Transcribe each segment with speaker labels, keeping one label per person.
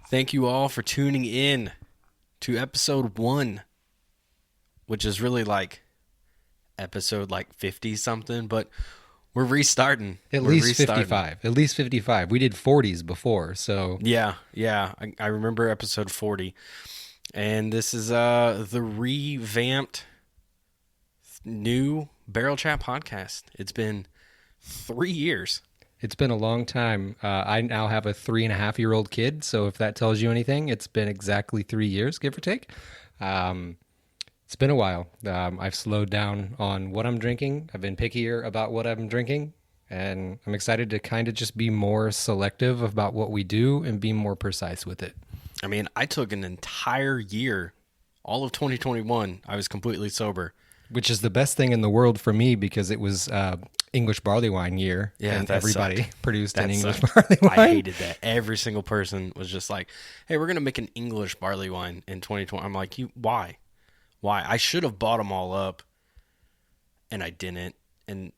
Speaker 1: Thank you all for tuning in to episode 1, which is really like episode like 50 something, but we're restarting.
Speaker 2: At
Speaker 1: We're
Speaker 2: least
Speaker 1: restarting.
Speaker 2: 55. At least 55. We did 40s before, so
Speaker 1: Yeah. I remember episode 40. And this is the revamped new Barrel Chat podcast. It's been 3 years.
Speaker 2: it's been a long time. I now have a 3.5-year-old kid, so if that tells you anything, it's been exactly 3 years, give or take. It's been a while. I've slowed down on what I'm drinking. I've been pickier about what I'm drinking, and I'm excited to kind of just be more selective about what we do and be more precise with it.
Speaker 1: I mean, I took an entire year, all of 2021, I was completely sober.
Speaker 2: Which is the best thing in the world for me because it was English barley wine year,
Speaker 1: Yeah,
Speaker 2: and
Speaker 1: that
Speaker 2: everybody
Speaker 1: sucked.
Speaker 2: produced
Speaker 1: That
Speaker 2: an English
Speaker 1: sucked.
Speaker 2: barley wine.
Speaker 1: I hated that. Every single person was just like, hey, we're going to make an English barley wine in 2020. I'm like, why? Why? I should have bought them all up, and I didn't. And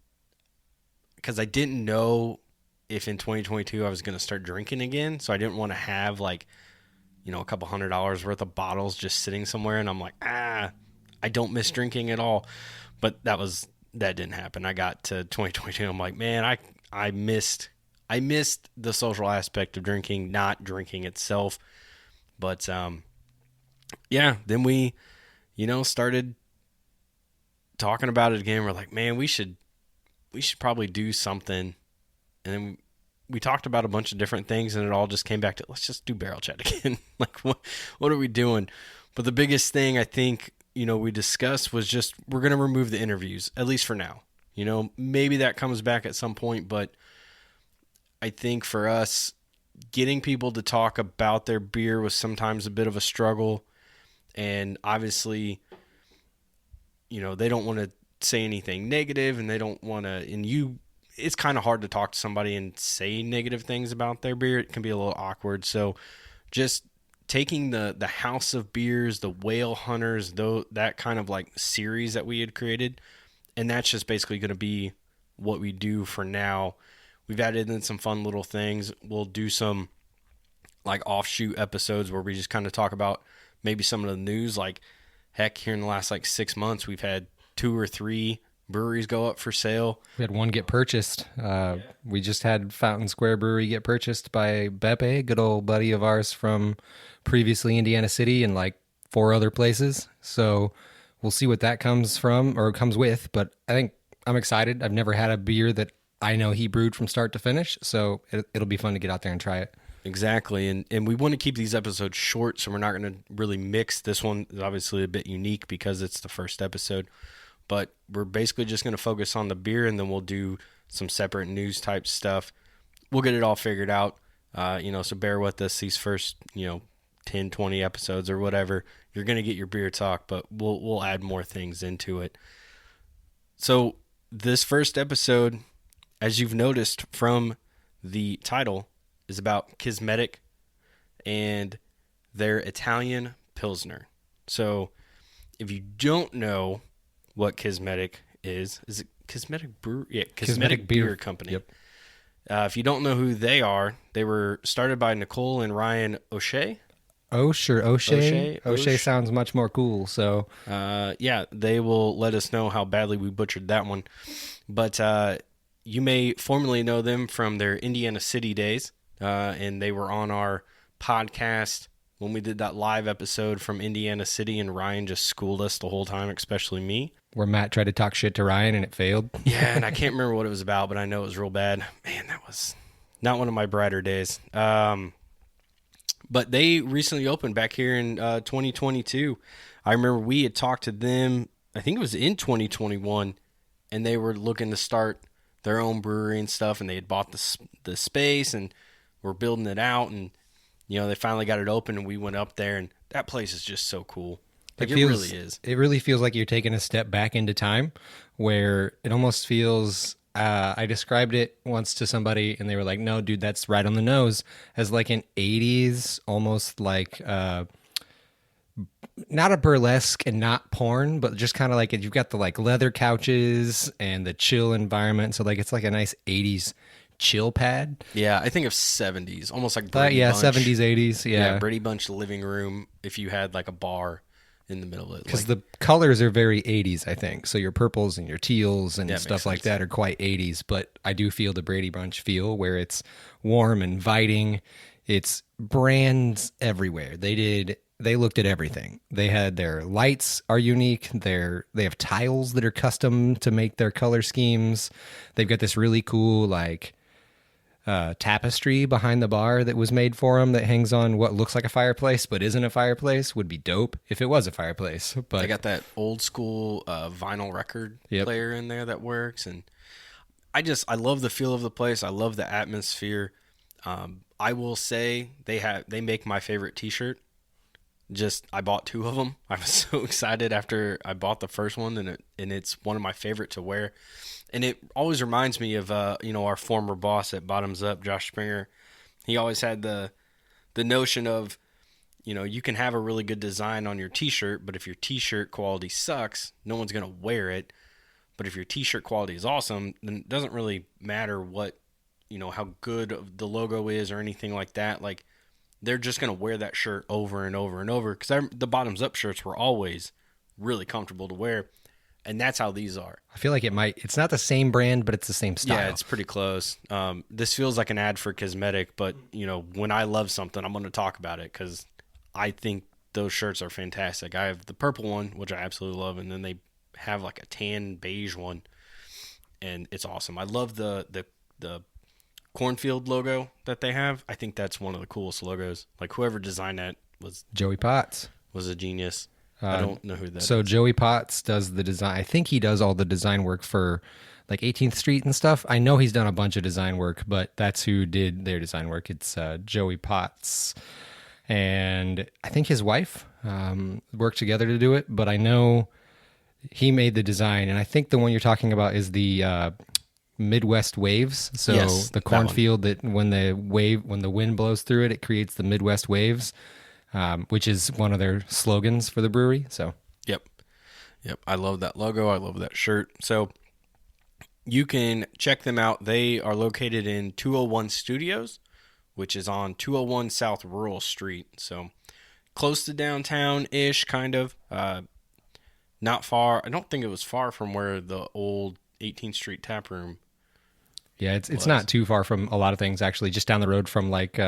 Speaker 1: because I didn't know if in 2022 I was going to start drinking again. So I didn't want to have like, a couple $100 worth of bottles just sitting somewhere. And I'm like, I don't miss drinking at all. But that didn't happen. I got to 2022. I'm like, man, I missed the social aspect of drinking, not drinking itself. But yeah, then we, started talking about it again. We're like, man, we should probably do something. And then we talked about a bunch of different things, and it all just came back to, let's just do Barrel Chat again. Like, what are we doing? But the biggest thing I think, we discussed was just, we're going to remove the interviews, at least for now. Maybe that comes back at some point, but I think for us, getting people to talk about their beer was sometimes a bit of a struggle. And obviously, they don't want to say anything negative, and they don't want to, it's kind of hard to talk to somebody and say negative things about their beer. It can be a little awkward. So just taking the House of Beers, the Whale Hunters, that kind of like series that we had created, and that's just basically going to be what we do for now. We've added in some fun little things. We'll do some like offshoot episodes where we just kind of talk about maybe some of the news. Like, heck, here in the last like 6 months, we've had 2 or 3 breweries go up for sale.
Speaker 2: We had one get purchased. We just had Fountain Square Brewery get purchased by Beppe, good old buddy of ours from previously Indiana City and like 4 other places. So we'll see what that comes with. But I think I'm excited. I've never had a beer that I know he brewed from start to finish. So it'll be fun to get out there and try it.
Speaker 1: Exactly. And we want to keep these episodes short, so we're not going to really mix. This one is obviously a bit unique because it's the first episode. But we're basically just going to focus on the beer, and then we'll do some separate news type stuff. We'll get it all figured out, so bear with us these first, 10, 20 episodes or whatever. You're going to get your beer talk, but we'll add more things into it. So this first episode, as you've noticed from the title, is about Kismetic and their Italian Pilsner. So if you don't know what Kismetic is it Kismetic Brew? Yeah, Kismetic Beer Company.
Speaker 2: Yep.
Speaker 1: If you don't know who they are, they were started by Nicole and Ryan O'Shea.
Speaker 2: O'Shea sounds much more cool. So
Speaker 1: yeah, they will let us know how badly we butchered that one. But you may formerly know them from their Indiana City days, and they were on our podcast when we did that live episode from Indiana City, and Ryan just schooled us the whole time, especially me.
Speaker 2: Where Matt tried to talk shit to Ryan and it failed.
Speaker 1: Yeah, and I can't remember what it was about, but I know it was real bad. Man, that was not one of my brighter days. But they recently opened back here in 2022. I remember we had talked to them, I think it was in 2021, and they were looking to start their own brewery and stuff, and they had bought the space and were building it out, and they finally got it open, and we went up there, and that place is just so cool. Like, it really is.
Speaker 2: It really feels like you're taking a step back into time, where it almost feels. I described it once to somebody, and they were like, "No, dude, that's right on the nose." As like an '80s, almost like not a burlesque and not porn, but just kind of like you've got the like leather couches and the chill environment. So like it's like a nice '80s chill pad.
Speaker 1: Yeah, I think of 70s, almost like Brady
Speaker 2: Yeah,
Speaker 1: Bunch.
Speaker 2: 70s, 80s. Yeah.
Speaker 1: Brady Bunch living room if you had like a bar in the middle of it.
Speaker 2: Because the colors are very 80s, I think. So your purples and your teals and stuff like that are quite 80s. But I do feel the Brady Bunch feel where it's warm, inviting. It's brands everywhere. They looked at everything. They had their lights are unique. They have tiles that are custom to make their color schemes. They've got this really cool like tapestry behind the bar that was made for them that hangs on what looks like a fireplace but isn't a fireplace. Would be dope if it was a fireplace. But
Speaker 1: they got that old school vinyl record player in there that works, and I love the feel of the place. I love the atmosphere. I will say they make my favorite t-shirt. I bought 2 of them. I was so excited after I bought the first one, and it's one of my favorite to wear. And it always reminds me of our former boss at Bottoms Up, Josh Springer. He always had the notion of, you can have a really good design on your t-shirt, but if your t-shirt quality sucks, no one's going to wear it. But if your t-shirt quality is awesome, then it doesn't really matter what, how good the logo is or anything like that. Like, they're just going to wear that shirt over and over and over, because the Bottoms Up shirts were always really comfortable to wear. And that's how these are.
Speaker 2: I feel like it's not the same brand, but it's the same style.
Speaker 1: Yeah, it's pretty close. This feels like an ad for Kismetic, but, when I love something, I'm going to talk about it because I think those shirts are fantastic. I have the purple one, which I absolutely love, and then they have like a tan beige one, and it's awesome. I love the cornfield logo that they have. I think that's one of the coolest logos. Like, whoever designed that was
Speaker 2: Joey Potts.
Speaker 1: Was a genius. I don't know who that
Speaker 2: so
Speaker 1: is.
Speaker 2: Joey Potts does the design. I think he does all the design work for like 18th Street and stuff. I know he's done a bunch of design work, but that's who did their design work. It's Joey Potts. And I think his wife worked together to do it, but I know he made the design. And I think the one you're talking about is the Midwest waves. So
Speaker 1: yes,
Speaker 2: the cornfield that when the wind blows through it, it creates the Midwest waves. Which is one of their slogans for the brewery. So,
Speaker 1: yep. I love that logo. I love that shirt. So you can check them out. They are located in 201 Studios, which is on 201 South Rural Street. So close to downtown-ish, kind of. Not far. I don't think it was far from where the old 18th Street tap room.
Speaker 2: Yeah, it's not too far from a lot of things, actually. Just down the road from like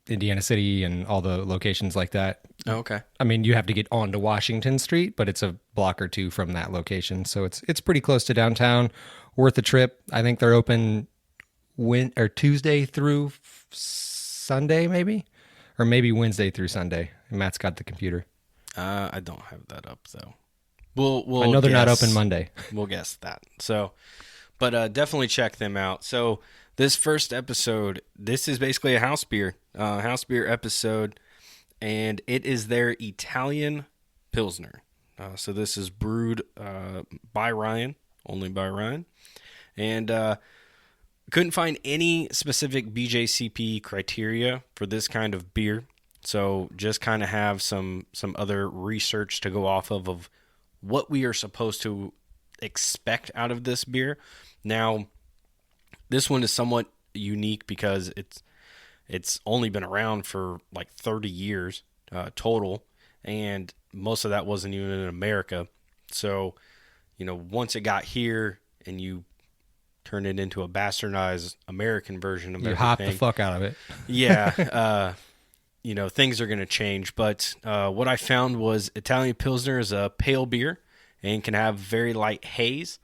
Speaker 2: Indiana City and all the locations like that.
Speaker 1: Oh, okay.
Speaker 2: I mean, you have to get onto Washington Street, but it's a block or two from that location. So it's pretty close to downtown. Worth a trip. I think they're open Tuesday through Sunday, maybe? Or maybe Wednesday through Sunday. Matt's got the computer.
Speaker 1: I don't have that up, so we'll
Speaker 2: I know they're not open Monday.
Speaker 1: We'll guess that. So, but definitely check them out. So this first episode, this is basically a house beer episode, and it is their Italian Pilsner. So this is brewed by Ryan, only by Ryan, and couldn't find any specific BJCP criteria for this kind of beer. So just kind of have some other research to go off of what we are supposed to expect out of this beer. Now, this one is somewhat unique because it's only been around for like 30 years total, and most of that wasn't even in America. So, once it got here and you turn it into a bastardized American version of everything,
Speaker 2: you hop the fuck out of it.
Speaker 1: Yeah. Things are going to change. But what I found was Italian Pilsner is a pale beer and can have very light haze.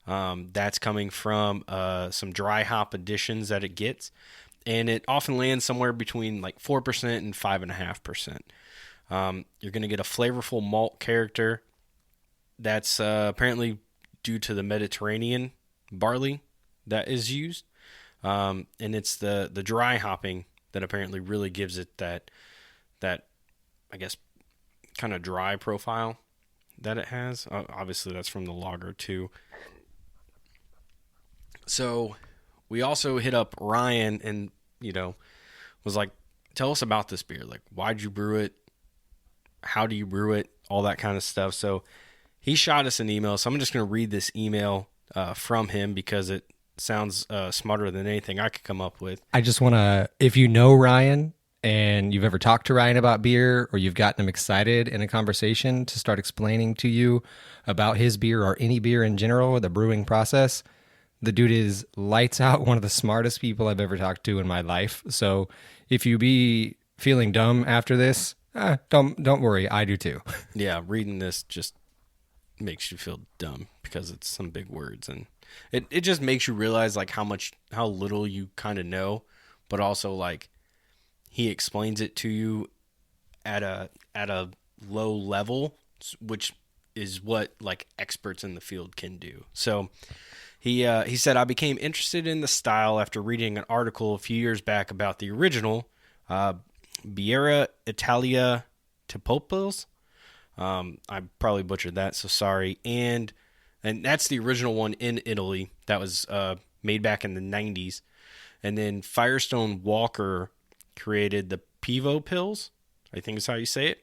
Speaker 1: That's coming from some dry hop additions that it gets. And it often lands somewhere between like 4% and 5.5%. You're going to get a flavorful malt character that's apparently due to the Mediterranean barley that is used. And it's the dry hopping that apparently really gives it that I guess kind of dry profile that it has. Obviously that's from the lager too. So we also hit up Ryan and was like, tell us about this beer. Like, why'd you brew it? How do you brew it? All that kind of stuff. So he shot us an email. So I'm just going to read this email from him because it sounds smarter than anything I could come up with.
Speaker 2: I just want to, if you know Ryan and you've ever talked to Ryan about beer, or you've gotten him excited in a conversation to start explaining to you about his beer or any beer in general or the brewing process, the dude is lights out, one of the smartest people I've ever talked to in my life. So if you be feeling dumb after this, don't worry, I do too.
Speaker 1: Yeah, reading this just makes you feel dumb because it's some big words, and it just makes you realize like how little you kind of know, but also like he explains it to you at a low level, which is what like experts in the field can do. So he said, I became interested in the style after reading an article a few years back about the original Birra Italia Tipopils. I probably butchered that, so sorry. And that's the original one in Italy that was made back in the 90s. And then Firestone Walker created the Pivo Pills, I think is how you say it.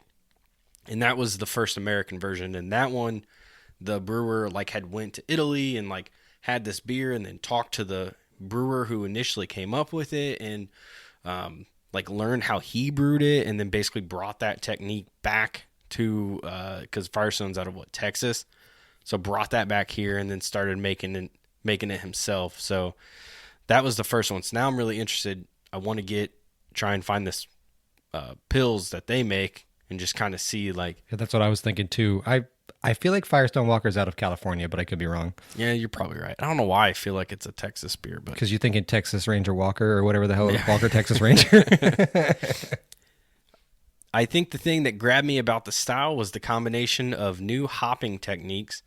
Speaker 1: And that was the first American version. And that one, the brewer like had went to Italy and like had this beer and then talked to the brewer who initially came up with it and like learned how he brewed it, and then basically brought that technique back to because Firestone's out of Texas, so brought that back here and then started making it himself. So that was the first one. So now I'm really interested. I want to try and find this pills that they make and just kind of see like.
Speaker 2: Yeah, that's what I was thinking too. I feel like Firestone Walker's out of California, but I could be wrong.
Speaker 1: Yeah, you're probably right. I don't know why I feel like it's a Texas beer, but
Speaker 2: because you're thinking Texas Ranger Walker or whatever the hell, yeah. Walker Texas Ranger.
Speaker 1: I think the thing that grabbed me about the style was the combination of new hopping techniques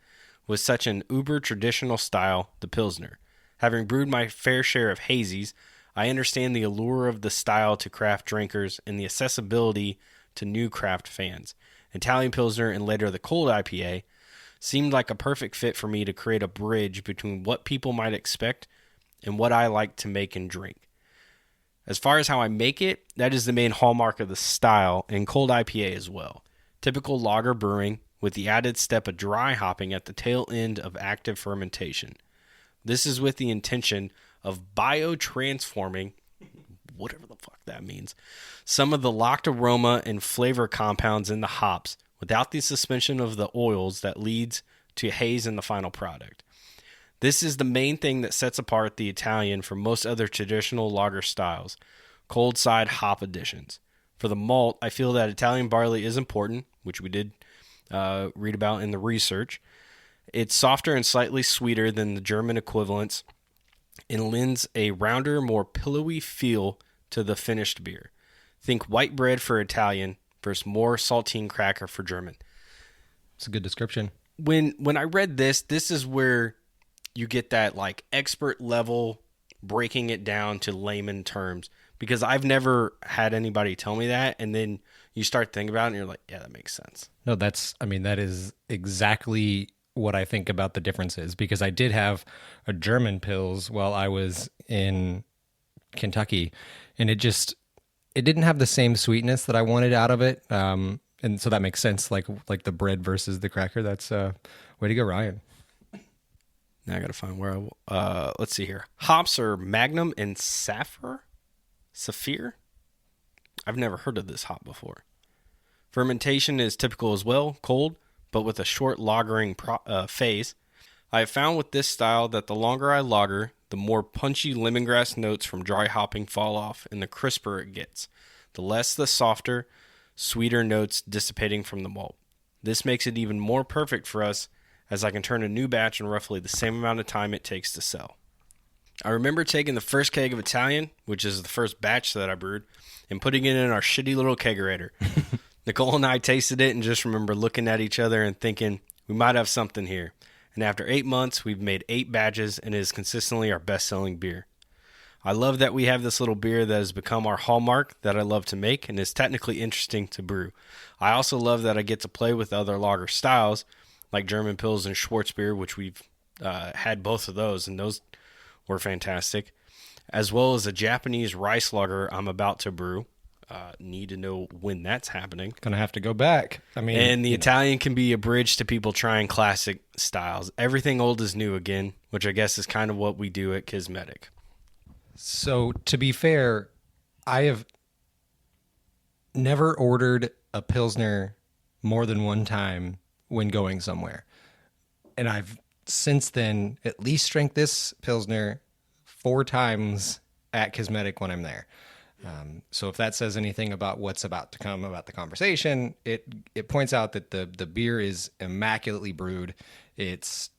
Speaker 1: with such an uber traditional style, the Pilsner. Having brewed my fair share of hazies, I understand the allure of the style to craft drinkers and the accessibility to new craft fans. Italian Pilsner and later the cold IPA seemed like a perfect fit for me to create a bridge between what people might expect and what I like to make and drink. As far as how I make it, that is the main hallmark of the style, and cold IPA as well. Typical lager brewing with the added step of dry hopping at the tail end of active fermentation. This is with the intention of biotransforming, whatever the fuck that means, some of the locked aroma and flavor compounds in the hops without the suspension of the oils that leads to haze in the final product. This is the main thing that sets apart the Italian from most other traditional lager styles, cold side hop additions. For the malt, I feel that Italian barley is important, which we did read about in the research. It's softer and slightly sweeter than the German equivalents and lends a rounder, more pillowy feel to the finished beer. Think white bread for Italian versus more saltine cracker for German.
Speaker 2: It's a good description.
Speaker 1: When I read this is where you get that like expert level breaking it down to layman terms, because I've never had anybody tell me that, and then you start thinking about it and you're like, yeah, that makes sense.
Speaker 2: No, that is exactly what I think about the differences, because I did have a German Pils while I was in Kentucky, and it didn't have the same sweetness that I wanted out of it. And so that makes sense, like the bread versus the cracker. That's way to go, Ryan.
Speaker 1: Now I got to find where let's see here. Hops are Magnum and Sapphire? I've never heard of this hop before. Fermentation is typical as well, cold, but with a short lagering phase. I have found with this style that the longer I lager, the more punchy lemongrass notes from dry hopping fall off, and the crisper it gets. The less the softer, sweeter notes dissipating from the malt. This makes it even more perfect for us, as I can turn a new batch in roughly the same amount of time it takes to sell. I remember taking the first keg of Italian, which is the first batch that I brewed, and putting it in our shitty little kegerator. Nicole and I tasted it and just remember looking at each other and thinking, we might have something here. And after 8 months, we've made 8 batches, and it is consistently our best-selling beer. I love that we have this little beer that has become our hallmark that I love to make and is technically interesting to brew. I also love that I get to play with other lager styles, like German Pils and Schwarzbier, which we've had both of those, and those were fantastic, as well as a Japanese rice lager I'm about to brew. Need to know when that's happening.
Speaker 2: Gonna have to go back.
Speaker 1: And the Italian can be a bridge to people trying classic styles. Everything old is new again which I guess is kind of what we do at Kismetic.
Speaker 2: So to be fair, I have never ordered a Pilsner more than one time when going somewhere. And I've since then at least drank this Pilsner 4 times at Kismetic when I'm there. So if that says anything about what's about to come about the conversation, it points out that the beer is immaculately brewed. It's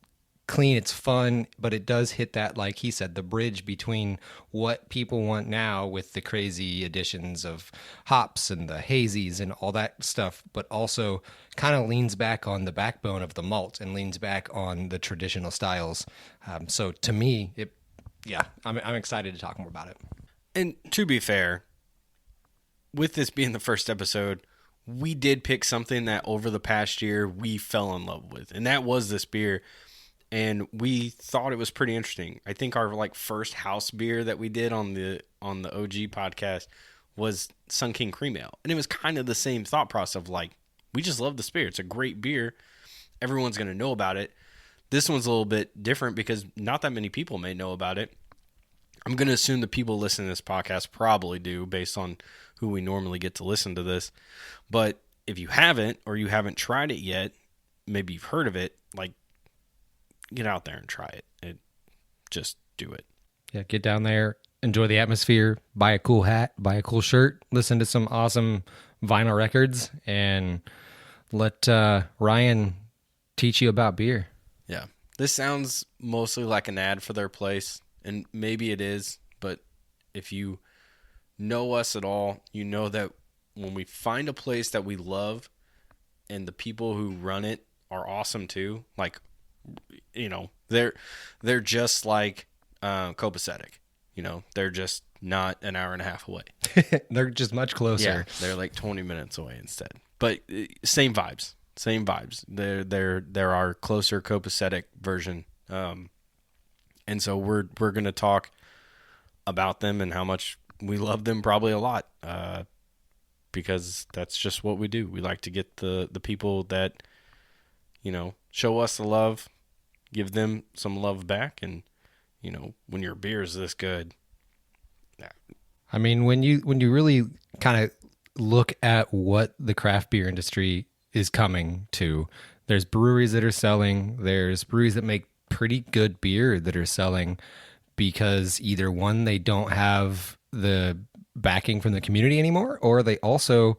Speaker 2: clean, it's fun, but it does hit that, like he said, the bridge between what people want now with the crazy additions of hops and the hazies and all that stuff, but also kind of leans back on the backbone of the malt and leans back on the traditional styles. So to me, I'm excited to talk more about it.
Speaker 1: And to be fair, with this being the first episode, we did pick something that over the past year we fell in love with, and that was this beer. And we thought it was pretty interesting. I think our first house beer that we did on the OG podcast was Sun King Cream Ale. And it was kind of the same thought process of we just love this beer. It's a great beer. Everyone's going to know about it. This one's a little bit different because not that many people may know about it. I'm going to assume the people listening to this podcast probably do based on who we normally get to listen to this. But if you haven't, or you haven't tried it yet, maybe you've heard of it, get out there and try it. Just do it.
Speaker 2: Yeah, get down there, enjoy the atmosphere, buy a cool hat, buy a cool shirt, listen to some awesome vinyl records, and let Ryan teach you about beer.
Speaker 1: Yeah. This sounds mostly like an ad for their place, and maybe it is, but if you know us at all, you know that when we find a place that we love and the people who run it are awesome too, they're just like Copacetic. They're just not an hour and a half away.
Speaker 2: They're just much closer.
Speaker 1: Yeah, they're 20 minutes away instead. But same vibes. They're our closer Copacetic version. And so we're going to talk about them and how much we love them, probably a lot, because that's just what we do. We like to get the people that, show us the love, give them some love back. And, when your beer is this good.
Speaker 2: I mean, when you really kind of look at what the craft beer industry is coming to, there's breweries that are selling, there's breweries that make pretty good beer that are selling because either one, they don't have the backing from the community anymore, or they also,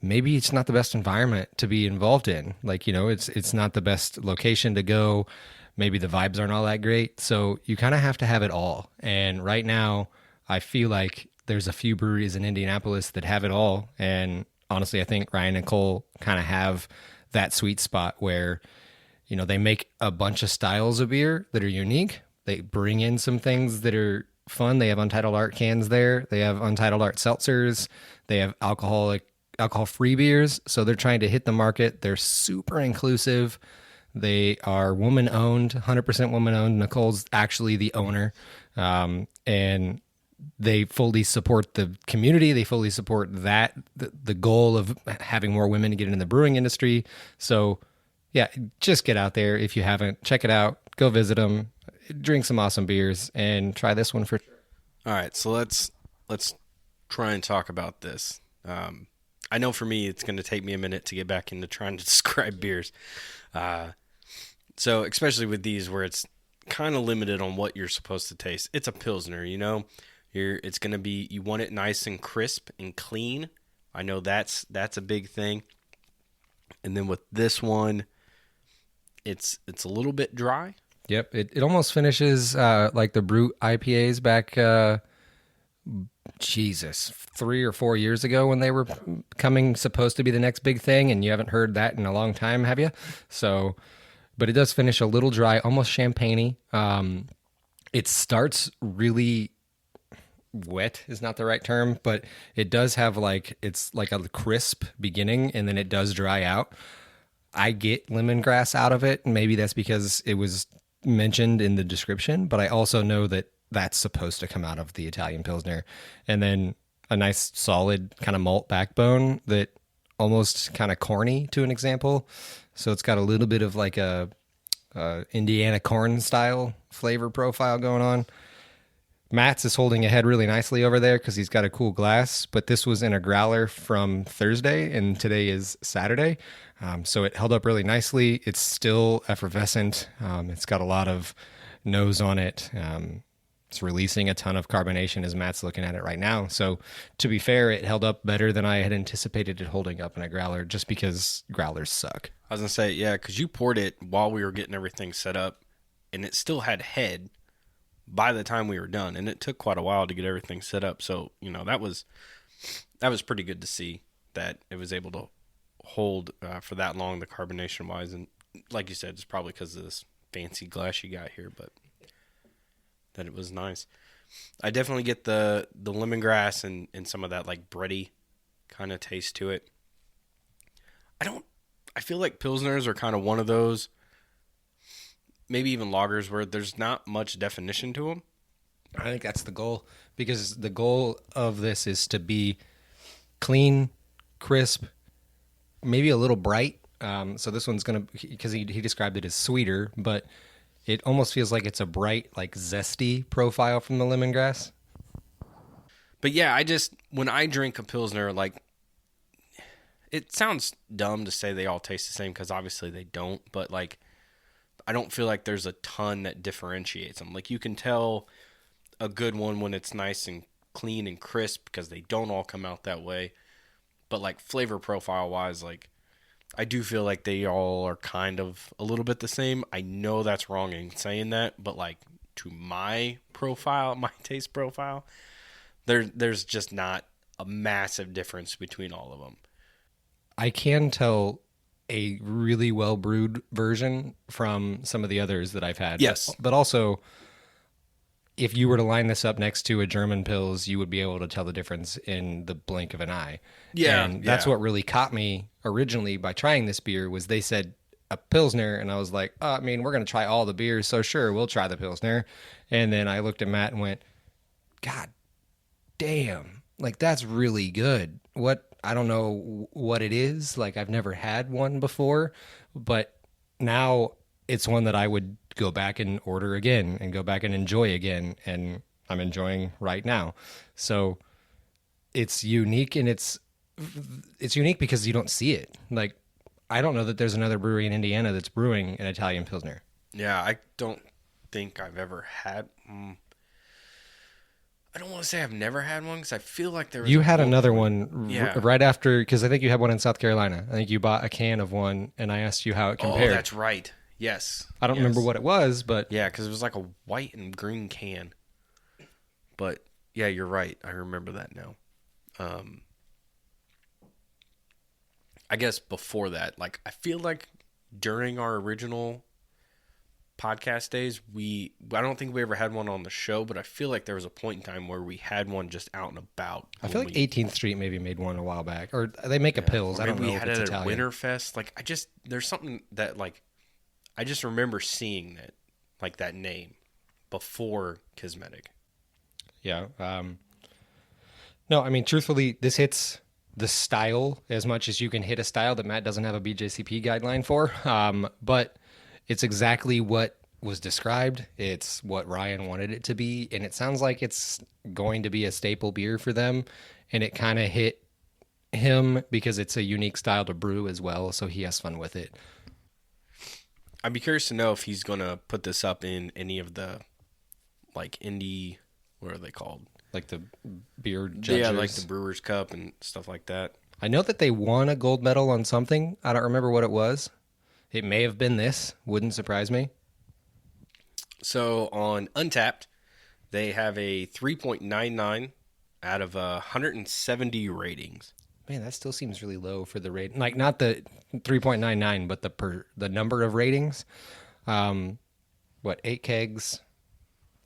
Speaker 2: maybe it's not the best environment to be involved in. It's not the best location to go. Maybe the vibes aren't all that great. So you kind of have to have it all. And right now, I feel like there's a few breweries in Indianapolis that have it all. And honestly, I think Ryan and Cole kind of have that sweet spot where, they make a bunch of styles of beer that are unique. They bring in some things that are fun. They have Untitled Art cans there. They have Untitled Art seltzers. They have alcohol-free beers. So they're trying to hit the market. They're super inclusive. They are woman-owned, 100% woman-owned. Nicole's actually the owner. And they fully support the community. They fully support the goal of having more women to get into the brewing industry. So, yeah, just get out there if you haven't. Check it out. Go visit them. Drink some awesome beers and try this one for sure.
Speaker 1: All right, so let's try and talk about this. I know for me, it's going to take me a minute to get back into trying to describe beers. So especially with these where it's kind of limited on what you're supposed to taste. It's a Pilsner, it's going to be, you want it nice and crisp and clean. I know that's a big thing. And then with this one, it's a little bit dry.
Speaker 2: Yep. It almost finishes like the Brute IPAs back, 3 or 4 years ago when they were supposed to be the next big thing, and you haven't heard that in a long time, have you? So, but it does finish a little dry, almost champagne-y. It starts really wet is not the right term, but it does have it's like a crisp beginning, and then it does dry out. I get lemongrass out of it, and maybe that's because it was mentioned in the description, but I also know that that's supposed to come out of the Italian Pilsner. And then a nice solid kind of malt backbone that almost kind of corny to an example. So it's got a little bit of like a Indiana corn style flavor profile going on. Matt's is holding ahead really nicely over there because he's got a cool glass, but this was in a growler from Thursday and today is Saturday. So it held up really nicely. It's still effervescent. It's got a lot of nose on it. It's releasing a ton of carbonation as Matt's looking at it right now. So to be fair, it held up better than I had anticipated it holding up in a growler just because growlers suck.
Speaker 1: I was going to say, yeah, because you poured it while we were getting everything set up, and it still had head by the time we were done, and it took quite a while to get everything set up. So, that was pretty good to see that it was able to hold for that long, the carbonation wise. And like you said, it's probably because of this fancy glass you got here, but that it was nice. I definitely get the lemongrass and some of that like bready kind of taste to it. I feel like Pilsners are kind of one of those, maybe even lagers, where there's not much definition to them.
Speaker 2: I think that's the goal, because the goal of this is to be clean, crisp, maybe a little bright. So this one's going to, because he described it as sweeter, but it almost feels like it's a bright, like zesty profile from the lemongrass.
Speaker 1: But yeah, when I drink a Pilsner, like, it sounds dumb to say they all taste the same because obviously they don't, but like, I don't feel like there's a ton that differentiates them. Like, you can tell a good one when it's nice and clean and crisp because they don't all come out that way. But like flavor profile wise, like, I do feel like they all are kind of a little bit the same. I know that's wrong in saying that, but like, to my profile, my taste profile, there's just not a massive difference between all of them.
Speaker 2: I can tell a really well brewed version from some of the others that I've had.
Speaker 1: Yes.
Speaker 2: But also, if you were to line this up next to a German Pils, you would be able to tell the difference in the blink of an eye.
Speaker 1: Yeah.
Speaker 2: And that's what really caught me originally by trying this beer was they said a Pilsner, and I was like, we're going to try all the beers, so sure, we'll try the Pilsner. And then I looked at Matt and went, God damn, like, that's really good. I don't know what it is. Like, I've never had one before, but now it's one that I would go back and order again and go back and enjoy again. And I'm enjoying right now. So it's unique, and it's unique because you don't see it. Like, I don't know that there's another brewery in Indiana that's brewing an Italian Pilsner.
Speaker 1: Yeah. I don't think I've ever had, I don't want to say I've never had one because I feel like there was.
Speaker 2: You had another one right after, because I think you had one in South Carolina. I think you bought a can of one, and I asked you how it compared.
Speaker 1: Oh, that's right. Yes.
Speaker 2: I don't remember what it was, but
Speaker 1: yeah, because it was like a white and green can. But yeah, you're right. I remember that now. I guess before that, like, I feel like during our original podcast days, I don't think we ever had one on the show, but I feel like there was a point in time where we had one just out and about.
Speaker 2: I feel like 18th Street maybe made one a while back, or they make a Pils. I don't know if it's Italian.
Speaker 1: We had it at Winterfest. Like, there's something that, like, I just remember seeing that, like, that name before Kismetic.
Speaker 2: Yeah. No, I mean, truthfully, this hits the style as much as you can hit a style that Matt doesn't have a BJCP guideline for. But it's exactly what was described. It's what Ryan wanted it to be. And it sounds like it's going to be a staple beer for them. And it kind of hit him because it's a unique style to brew as well. So he has fun with it.
Speaker 1: I'd be curious to know if he's going to put this up in any of the, like, indie, what are they called?
Speaker 2: Like the beer judges?
Speaker 1: Yeah, like the Brewers Cup and stuff like that.
Speaker 2: I know that they won a gold medal on something. I don't remember what it was. It may have been this. Wouldn't surprise me.
Speaker 1: So on Untapped, they have a 3.99 out of 170 ratings.
Speaker 2: Man, that still seems really low for the rating. Like, not the 3.99, but the number of ratings. 8 kegs?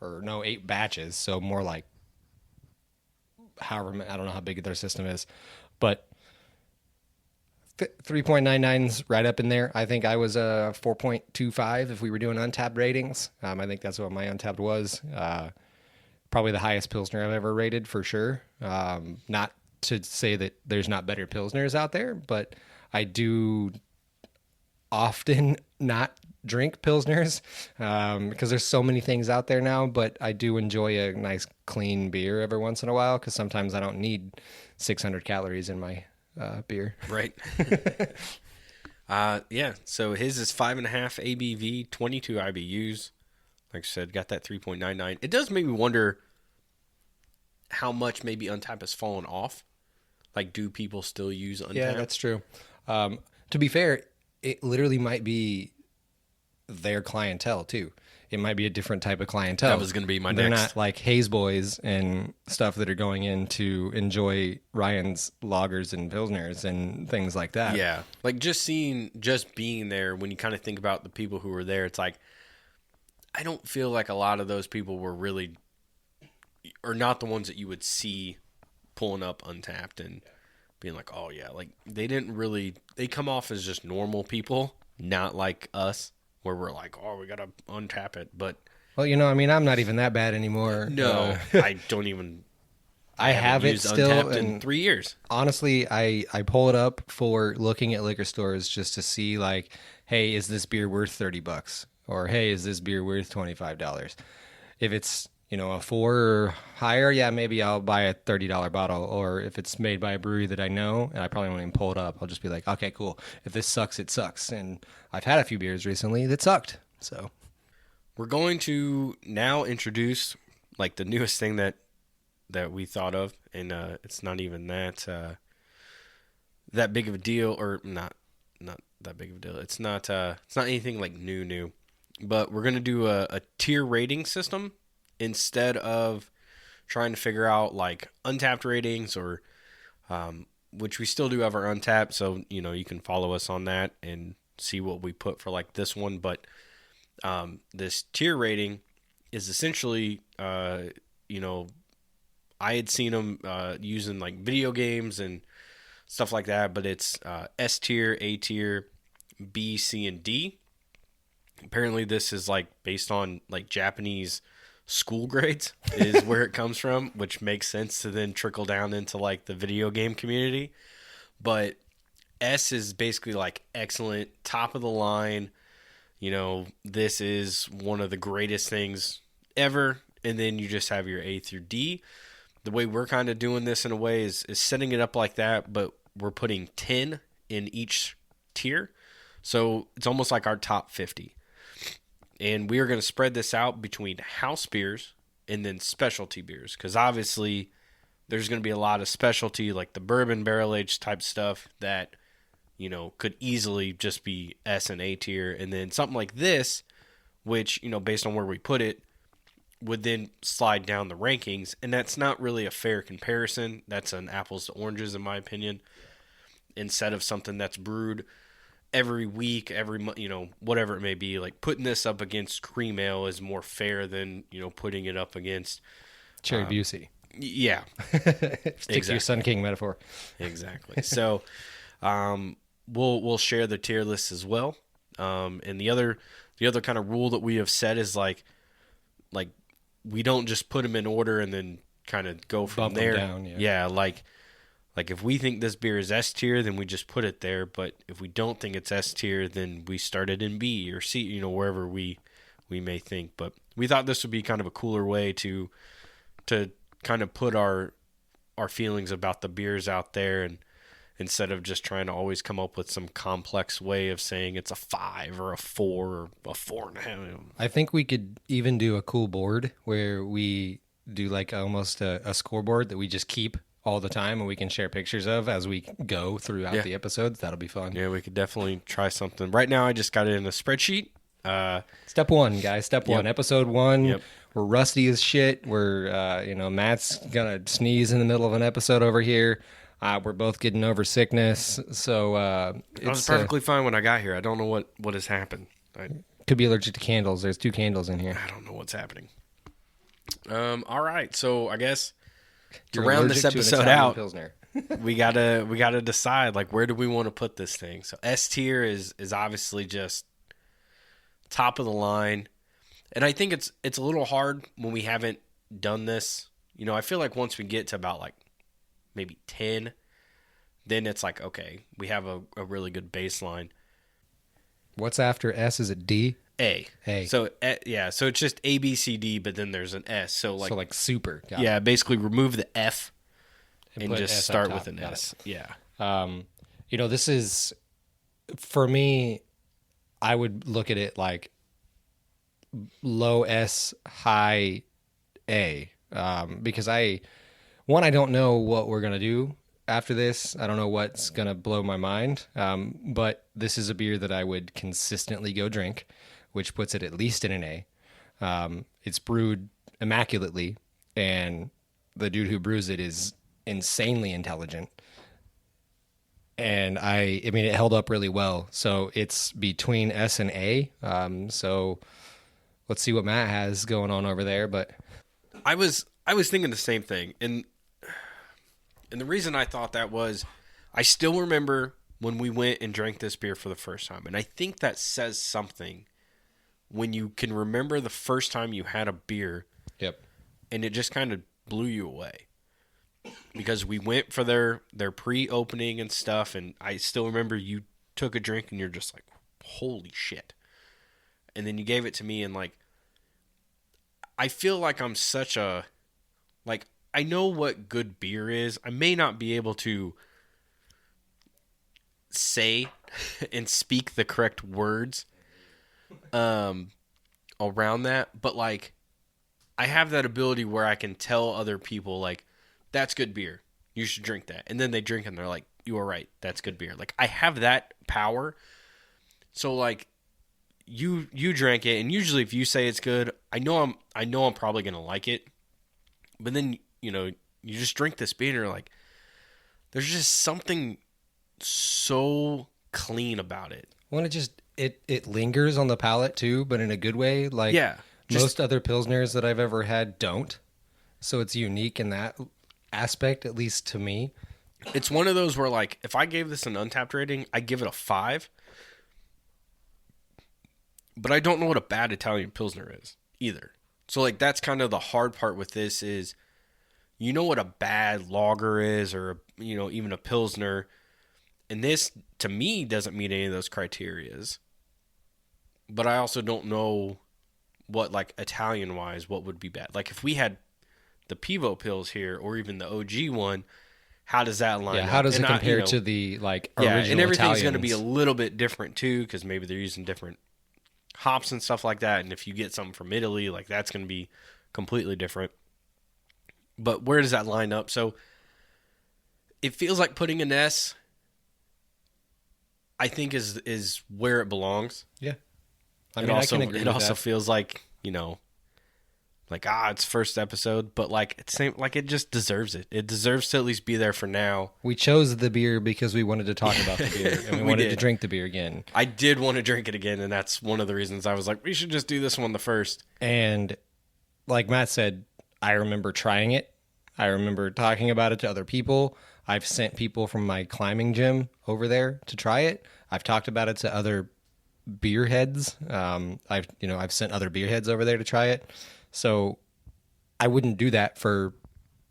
Speaker 2: Or no, 8 batches. So more like, however, I don't know how big their system is. But 3.99's right up in there. I think I was 4.25 if we were doing Untapped ratings. I think that's what my Untapped was. Probably the highest Pilsner I've ever rated for sure. Not to say that there's not better Pilsners out there, but I do often not drink Pilsners because there's so many things out there now, but I do enjoy a nice clean beer every once in a while because sometimes I don't need 600 calories in my beer.
Speaker 1: Right. Yeah, so his is 5.5 ABV, 22 IBUs. Like I said, got that 3.99. It does make me wonder how much maybe Untappd has fallen off. Like, do people still use Untappd?
Speaker 2: Yeah, that's true. To be fair, it literally might be their clientele too. It might be a different type of clientele.
Speaker 1: That was going to be my
Speaker 2: They're
Speaker 1: next.
Speaker 2: not like haze boys and stuff that are going in to enjoy Ryan's lagers and pilsners and things like that.
Speaker 1: Yeah, like just being there, when you kind of think about the people who were there, it's like, I don't feel like a lot of those people were really, or not the ones that you would see pulling up Untappd and being like, oh yeah, like they come off as just normal people, not like us, where we're like, oh, we gotta untap it. But
Speaker 2: well, I mean, I'm not even that bad anymore.
Speaker 1: no, I don't even.
Speaker 2: I have it
Speaker 1: used
Speaker 2: still
Speaker 1: Untappd in 3 years.
Speaker 2: Honestly, I pull it up for looking at liquor stores just to see like, hey, is this beer worth $30? Or hey, is this beer worth $25? If it's a 4 or higher, yeah, maybe I'll buy a $30 bottle. Or if it's made by a brewery that I know, and I probably won't even pull it up, I'll just be like, okay, cool. If this sucks, it sucks. And I've had a few beers recently that sucked. So
Speaker 1: we're going to now introduce like the newest thing that we thought of, and it's not even that big of a deal, or not that big of a deal. It's not anything like new, but we're gonna do a tier rating system instead of trying to figure out like Untappd ratings, or which we still do have our Untappd, so you can follow us on that and see what we put for like this one. But this tier rating is essentially I had seen them using like video games and stuff like that, but it's S tier, A tier, B, C, and D. Apparently this is like based on like Japanese school grades is where it comes from, which makes sense to then trickle down into like the video game community. But S is basically like excellent, top of the line. This is one of the greatest things ever. And then you just have your A through D. The way we're kind of doing this in a way is setting it up like that, but we're putting 10 in each tier. So it's almost like our top 50. And we are going to spread this out between house beers and then specialty beers. Because obviously there's going to be a lot of specialty, like the bourbon barrel aged type stuff that, could easily just be S and A tier. And then something like this, which, based on where we put it, would then slide down the rankings. And that's not really a fair comparison. That's an apples to oranges, in my opinion. Instead of something that's brewed every week, every month, whatever it may be, like putting this up against cream ale is more fair than, putting it up against
Speaker 2: Cherry Busey.
Speaker 1: Yeah.
Speaker 2: Stick to your Sun King metaphor.
Speaker 1: Exactly. So, we'll share the tier list as well. And the other kind of rule that we have set is like we don't just put them in order and then kind of go from
Speaker 2: Bump
Speaker 1: there.
Speaker 2: them down,
Speaker 1: yeah. Like if we think this beer is S tier, then we just put it there. But if we don't think it's S tier, then we start it in B or C, wherever we may think. But we thought this would be kind of a cooler way to kind of put our feelings about the beers out there, and instead of just trying to always come up with some complex way of saying it's a 5 or a 4 or a 4.5.
Speaker 2: I think we could even do a cool board where we do like almost a scoreboard that we just keep all the time and we can share pictures of as we go throughout the episodes. That'll be fun.
Speaker 1: Yeah, we could definitely try something. Right now I just got it in a spreadsheet.
Speaker 2: Step 1, guys. Step 1. Episode 1.
Speaker 1: Yep.
Speaker 2: We're rusty as shit. We're, Matt's gonna sneeze in the middle of an episode over here. We're both getting over sickness, so
Speaker 1: I was perfectly fine when I got here. I don't know what has happened. I
Speaker 2: could be allergic to candles. There's 2 candles in here.
Speaker 1: I don't know what's happening. All right, so I guess to
Speaker 2: You're
Speaker 1: round this
Speaker 2: allergic to an
Speaker 1: episode
Speaker 2: Italian
Speaker 1: out,
Speaker 2: Pilsner.
Speaker 1: we gotta decide like where do we want to put this thing. So S tier is obviously just top of the line, and I think it's a little hard when we haven't done this. I feel like once we get to about like maybe 10, then it's like, okay, we have a really good baseline.
Speaker 2: What's after S? Is it D?
Speaker 1: A.
Speaker 2: A.
Speaker 1: So yeah, so it's just A, B, C, D, but then there's an S. So like
Speaker 2: super. Got
Speaker 1: yeah,
Speaker 2: it.
Speaker 1: basically remove the F and
Speaker 2: put
Speaker 1: just
Speaker 2: S on
Speaker 1: start
Speaker 2: top.
Speaker 1: with an
Speaker 2: Got
Speaker 1: S. Yeah.
Speaker 2: This is, for me, I would look at it like low S, high A, because I don't know what we're going to do after this. I don't know what's going to blow my mind, but this is a beer that I would consistently go drink, which puts it at least in an A. It's brewed immaculately, and the dude who brews it is insanely intelligent. And I mean, it held up really well. So it's between S and A. So let's see what Matt has going on over there. But
Speaker 1: I was thinking the same thing, and the reason I thought that was, I still remember when we went and drank this beer for the first time, and I think that says something when you can remember the first time you had a beer.
Speaker 2: Yep.
Speaker 1: And it just kind of blew you away. Because we went for their pre-opening and stuff, and I still remember you took a drink and you're just like, holy shit. And then you gave it to me, and like, I feel like I'm such a, like, I know what good beer is. I may not be able to say and speak the correct words around that, but like, I have that ability where I can tell other people, like, that's good beer, you should drink that. And then they drink and they're like, you are right, that's good beer. Like, I have that power. So like, you drank it, and usually if you say it's good, I know I'm probably gonna like it. But then, you just drink this beer and you're like, there's just something so clean about it.
Speaker 2: Well, it lingers on the palate too, but in a good way. Like,
Speaker 1: yeah,
Speaker 2: most other Pilsners that I've ever had don't. So it's unique in that aspect, at least to me.
Speaker 1: It's one of those where, like, if I gave this an Untapped rating, I'd give it a 5. But I don't know what a bad Italian Pilsner is either. So, like, that's kind of the hard part with this is, you know what a bad lager is, or, even a Pilsner. And this, to me, doesn't meet any of those criterias. But I also don't know what, like, Italian-wise, what would be bad. Like, if we had the Pivo Pils here, or even the OG one, how does that line up?
Speaker 2: How does
Speaker 1: and
Speaker 2: it compare to the, like,
Speaker 1: yeah,
Speaker 2: original
Speaker 1: and everything's
Speaker 2: Italians?
Speaker 1: going to be a little bit different, too, because maybe they're using different hops and stuff like that. And if you get something from Italy, like, that's going to be completely different. But where does that line up? So it feels like putting an S, I think, is where it belongs.
Speaker 2: Yeah. I
Speaker 1: mean,
Speaker 2: I can agree
Speaker 1: it
Speaker 2: with
Speaker 1: also
Speaker 2: that.
Speaker 1: feels like, like, it's first episode, but like, it just deserves it. It deserves to at least be there for now.
Speaker 2: We chose the beer because we wanted to talk about the beer, and we wanted to drink the beer again.
Speaker 1: I did want to drink it again, and that's one of the reasons I was like, we should just do this one the first.
Speaker 2: And like Matt said, I remember trying it. I remember talking about it to other people. I've sent people from my climbing gym over there to try it. I've talked about it to other beer heads. I've sent other beer heads over there to try it. So I wouldn't do that for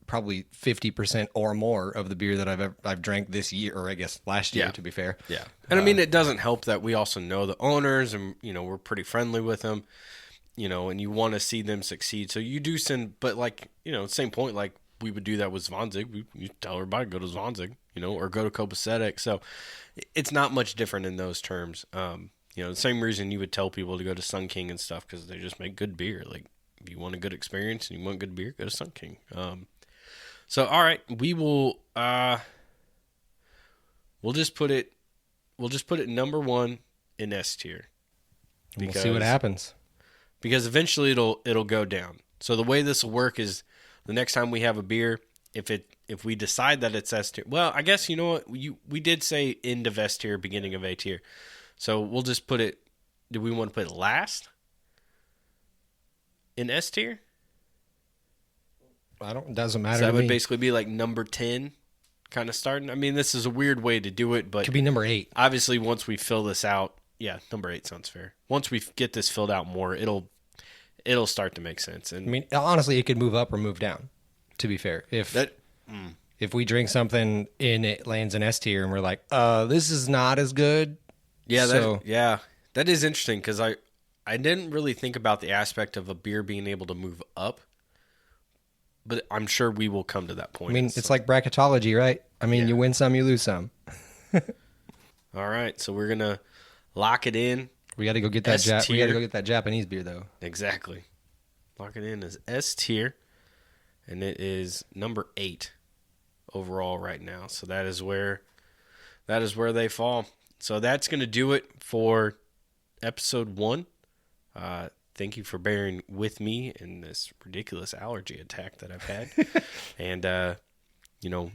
Speaker 2: probably 50% or more of the beer that I've drank this year, or I guess last year, to be fair.
Speaker 1: Yeah. And I mean, it doesn't help that we also know the owners, and, we're pretty friendly with them, and you want to see them succeed. So you do send, but like, same point, like we would do that with Zwanzig. You tell everybody, go to Zwanzig, or go to Copacetic. So it's not much different in those terms. The same reason you would tell people to go to Sun King and stuff, because they just make good beer. Like, if you want a good experience and you want good beer, go to Sun King. So, all right, we will, we'll just put it number 1 in S tier.
Speaker 2: We'll see what happens.
Speaker 1: Because eventually it'll go down. So the way this will work is, the next time we have a beer, if we decide that it's S tier, well, I guess, you know what, we did say end of S tier, beginning of A tier. So we'll just put it, do we want to put it last in S tier?
Speaker 2: Doesn't matter
Speaker 1: So that
Speaker 2: to
Speaker 1: would
Speaker 2: me.
Speaker 1: basically be like number 10 kind of starting. I mean, this is a weird way to do it, but
Speaker 2: It could be number 8.
Speaker 1: obviously once we fill this out, yeah, number 8 sounds fair. Once we get this filled out more, it'll start to make sense. And
Speaker 2: I mean, honestly, it could move up or move down, to be fair. If we drink something and it lands in S tier and we're like, this is not as good.
Speaker 1: yeah,
Speaker 2: So-
Speaker 1: That is interesting because I didn't really think about the aspect of a beer being able to move up, but I'm sure we will come to that point.
Speaker 2: I mean, it's like bracketology, right? I mean, you win some, you lose some.
Speaker 1: All right, so we're gonna lock it in.
Speaker 2: We got to go get that. We got to go get that Japanese beer, though.
Speaker 1: Exactly. Lock it in as S tier, and it is number 8 overall right now. So that is where they fall. So that's gonna do it for episode 1. Thank you for bearing with me in this ridiculous allergy attack that I've had, and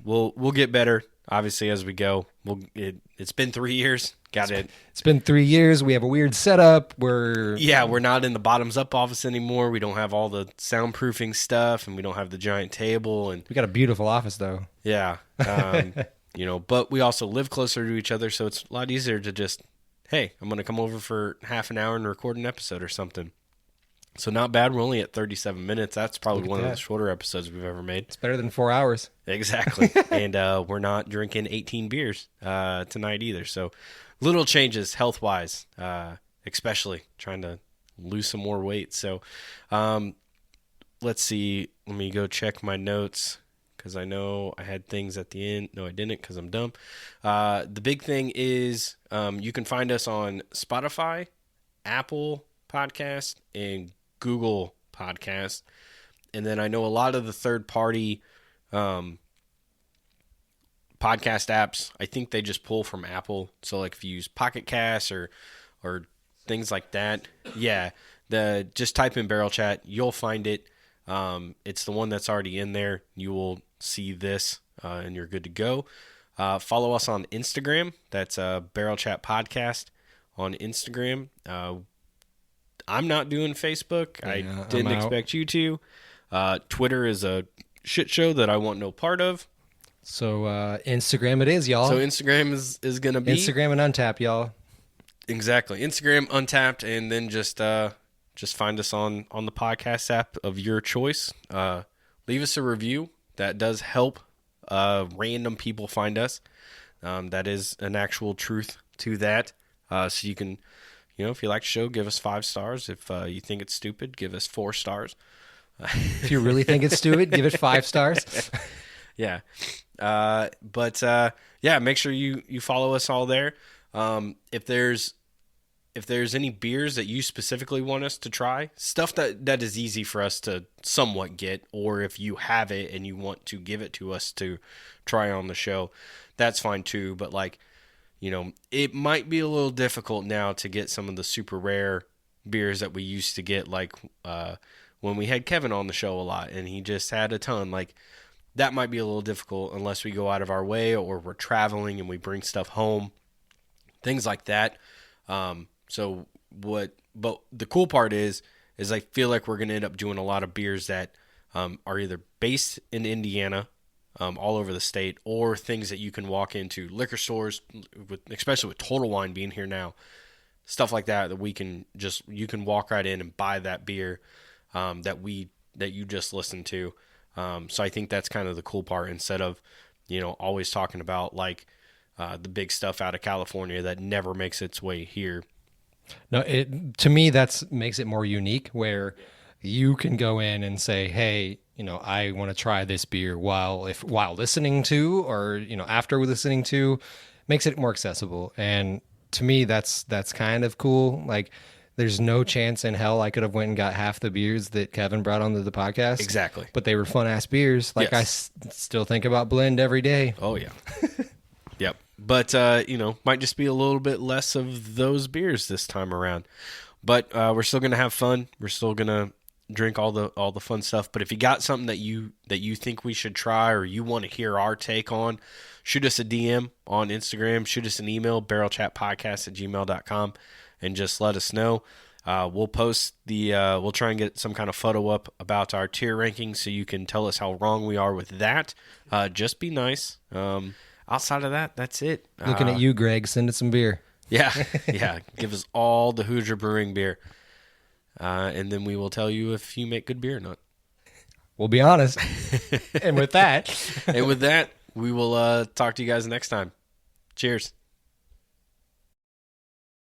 Speaker 1: we'll get better obviously as we go. It's been 3 years.
Speaker 2: It's been 3 years. We have a weird setup. We're
Speaker 1: not in the bottoms up office anymore. We don't have all the soundproofing stuff, and we don't have the giant table. And
Speaker 2: we got a beautiful office though.
Speaker 1: Yeah, but we also live closer to each other, so it's a lot easier to just, hey, I'm going to come over for half an hour and record an episode or something. So not bad. We're only at 37 minutes. That's probably one of the shorter episodes we've ever made.
Speaker 2: It's better than 4 hours.
Speaker 1: Exactly. And we're not drinking 18 beers tonight either. So little changes health-wise, especially trying to lose some more weight. So let's see. Let me go check my notes because I know I had things at the end. No, I didn't because I'm dumb. The big thing is you can find us on Spotify, Apple Podcast, and Google Podcast. And then I know a lot of the third-party podcast apps, I think they just pull from Apple. So like if you use Pocket Cast or things like that, just type in Barrel Chat, you'll find it. It's the one that's already in there. You will see this and you're good to go. Follow us on Instagram. That's Barrel Chat Podcast on Instagram. I'm not doing Facebook. I didn't expect you to. Twitter is a shit show that I want no part of.
Speaker 2: So Instagram it is, y'all.
Speaker 1: So Instagram is going to be
Speaker 2: Instagram and Untapped, y'all.
Speaker 1: Exactly. Instagram, Untapped, and then just find us on the podcast app of your choice. Leave us a review. That does help random people find us. That is an actual truth to that. So you can, if you like the show, give us 5 stars. If you think it's stupid, give us 4 stars.
Speaker 2: If you really think it's stupid, give it 5 stars.
Speaker 1: Yeah. Make sure you follow us all there. If there's any beers that you specifically want us to try, stuff that is easy for us to somewhat get, or if you have it and you want to give it to us to try on the show, that's fine too. But it might be a little difficult now to get some of the super rare beers that we used to get, like when we had Kevin on the show a lot and he just had a ton. Like that might be a little difficult unless we go out of our way or we're traveling and we bring stuff home, things like that. But the cool part is I feel like we're going to end up doing a lot of beers that are either based in Indiana, all over the state, or things that you can walk into liquor stores, especially with Total Wine being here now, stuff like that you can walk right in and buy that beer that you just listened to. So I think that's kind of the cool part, instead of always talking about like the big stuff out of California that never makes its way here.
Speaker 2: No, to me that makes it more unique, where you can go in and say, hey, I want to try this beer while listening to, or after listening to, makes it more accessible. And to me, that's kind of cool. Like, there's no chance in hell I could have went and got half the beers that Kevin brought onto the podcast.
Speaker 1: Exactly.
Speaker 2: But they were fun ass beers. Like, yes. I still think about Blend every day.
Speaker 1: Oh yeah. Yep. But might just be a little bit less of those beers this time around. But we're still gonna have fun. We're still gonna drink all the fun stuff. But if you got something that you think we should try, or you want to hear our take on, shoot us a DM on Instagram, shoot us an email, barrelchatpodcast@gmail.com, and just let us know. We'll post we'll try and get some kind of photo up about our tier rankings so you can tell us how wrong we are with that. Just be nice. Outside of that, that's it.
Speaker 2: Looking at you, Greg. Send us some beer.
Speaker 1: Yeah. Give us all the Hoosier Brewing beer. And then we will tell you if you make good beer or not.
Speaker 2: We'll be honest. And with that,
Speaker 1: we will talk to you guys next time. Cheers.